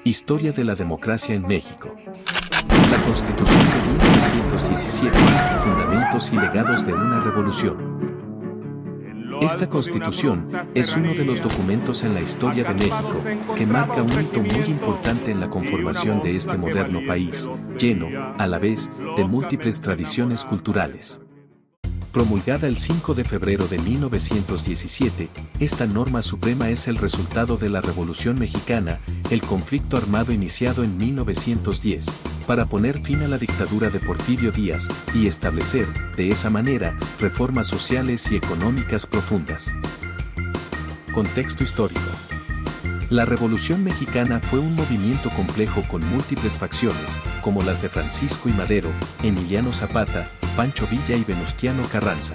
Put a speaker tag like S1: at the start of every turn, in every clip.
S1: Historia de la democracia en México. La Constitución de 1917, Fundamentos y legados de una revolución. Esta Constitución es uno de los documentos en la historia de México que marca un hito muy importante en la conformación de este moderno país, lleno, a la vez, de múltiples tradiciones culturales. Promulgada el 5 de febrero de 1917, esta norma suprema es el resultado de la Revolución Mexicana, el conflicto armado iniciado en 1910, para poner fin a la dictadura de Porfirio Díaz y establecer, de esa manera, reformas sociales y económicas profundas. Contexto histórico. La Revolución Mexicana fue un movimiento complejo con múltiples facciones, como las de Francisco I. Madero, Emiliano Zapata, Pancho Villa y Venustiano Carranza.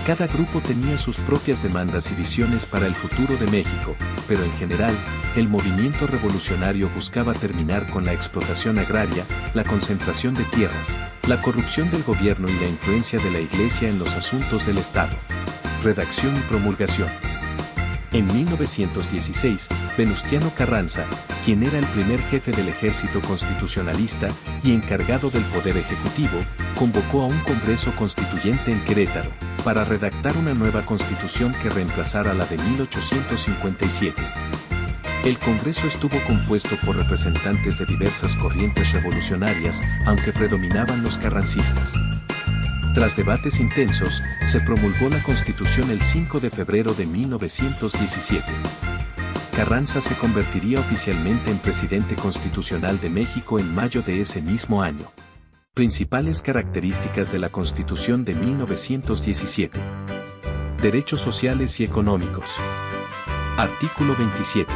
S1: Cada grupo tenía sus propias demandas y visiones para el futuro de México, pero en general, el movimiento revolucionario buscaba terminar con la explotación agraria, la concentración de tierras, la corrupción del gobierno y la influencia de la Iglesia en los asuntos del Estado. Redacción y promulgación. En 1916, Venustiano Carranza, quien era el primer jefe del ejército constitucionalista y encargado del poder ejecutivo, convocó a un Congreso Constituyente en Querétaro, para redactar una nueva constitución que reemplazara la de 1857. El Congreso estuvo compuesto por representantes de diversas corrientes revolucionarias, aunque predominaban los carrancistas. Tras debates intensos, se promulgó la Constitución el 5 de febrero de 1917. Carranza se convertiría oficialmente en presidente constitucional de México en mayo de ese mismo año. Principales características de la Constitución de 1917. Derechos sociales y económicos. Artículo 27.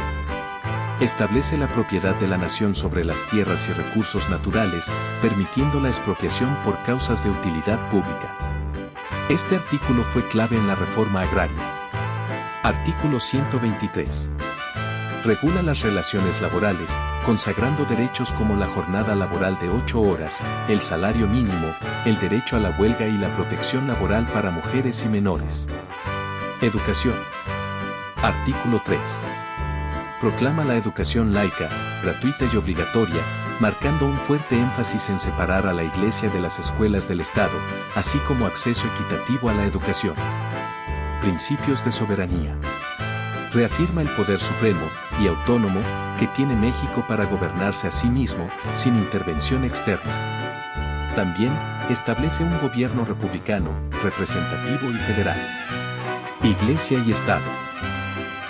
S1: Establece la propiedad de la nación sobre las tierras y recursos naturales, permitiendo la expropiación por causas de utilidad pública. Este artículo fue clave en la reforma agraria. Artículo 123. Regula las relaciones laborales, consagrando derechos como la jornada laboral de 8 horas, el salario mínimo, el derecho a la huelga y la protección laboral para mujeres y menores. Educación. Artículo 3. Proclama la educación laica, gratuita y obligatoria, marcando un fuerte énfasis en separar a la Iglesia de las escuelas del Estado, así como acceso equitativo a la educación. Principios de soberanía. Reafirma el poder supremo y autónomo que tiene México para gobernarse a sí mismo, sin intervención externa. También establece un gobierno republicano, representativo y federal. Iglesia y Estado.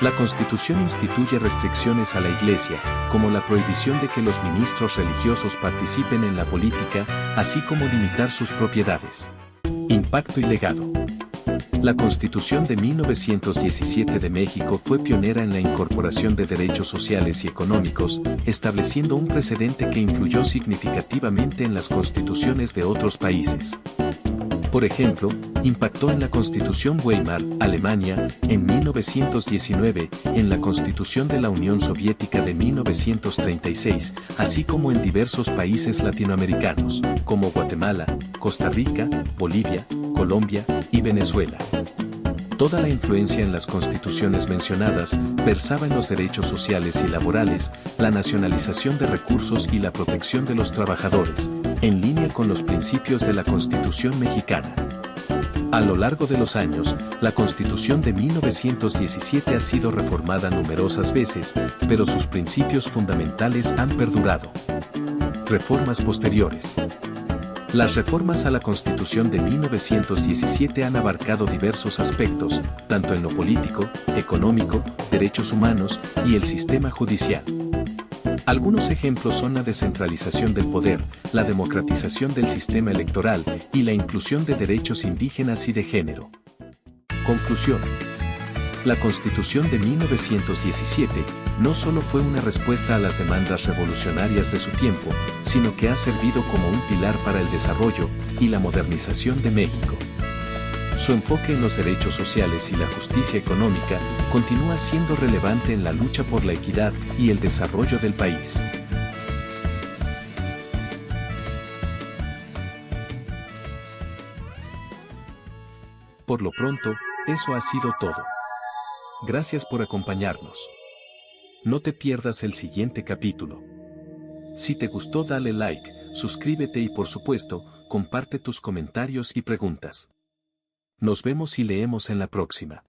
S1: La Constitución instituye restricciones a la Iglesia, como la prohibición de que los ministros religiosos participen en la política, así como limitar sus propiedades. Impacto y legado. La Constitución de 1917 de México fue pionera en la incorporación de derechos sociales y económicos, estableciendo un precedente que influyó significativamente en las constituciones de otros países. Por ejemplo, impactó en la Constitución Weimar, Alemania, en 1919, en la Constitución de la Unión Soviética de 1936, así como en diversos países latinoamericanos, como Guatemala, Costa Rica, Bolivia, Colombia y Venezuela. Toda la influencia en las constituciones mencionadas versaba en los derechos sociales y laborales, la nacionalización de recursos y la protección de los trabajadores, en línea con los principios de la Constitución mexicana. A lo largo de los años, la Constitución de 1917 ha sido reformada numerosas veces, pero sus principios fundamentales han perdurado. Reformas posteriores. Las reformas a la Constitución de 1917 han abarcado diversos aspectos, tanto en lo político, económico, derechos humanos y el sistema judicial. Algunos ejemplos son la descentralización del poder, la democratización del sistema electoral y la inclusión de derechos indígenas y de género. Conclusión. La Constitución de 1917 no solo fue una respuesta a las demandas revolucionarias de su tiempo, sino que ha servido como un pilar para el desarrollo y la modernización de México. Su enfoque en los derechos sociales y la justicia económica continúa siendo relevante en la lucha por la equidad y el desarrollo del país. Por lo pronto, eso ha sido todo. Gracias por acompañarnos. No te pierdas el siguiente capítulo. Si te gustó, dale like, suscríbete y por supuesto, comparte tus comentarios y preguntas. Nos vemos y leemos en la próxima.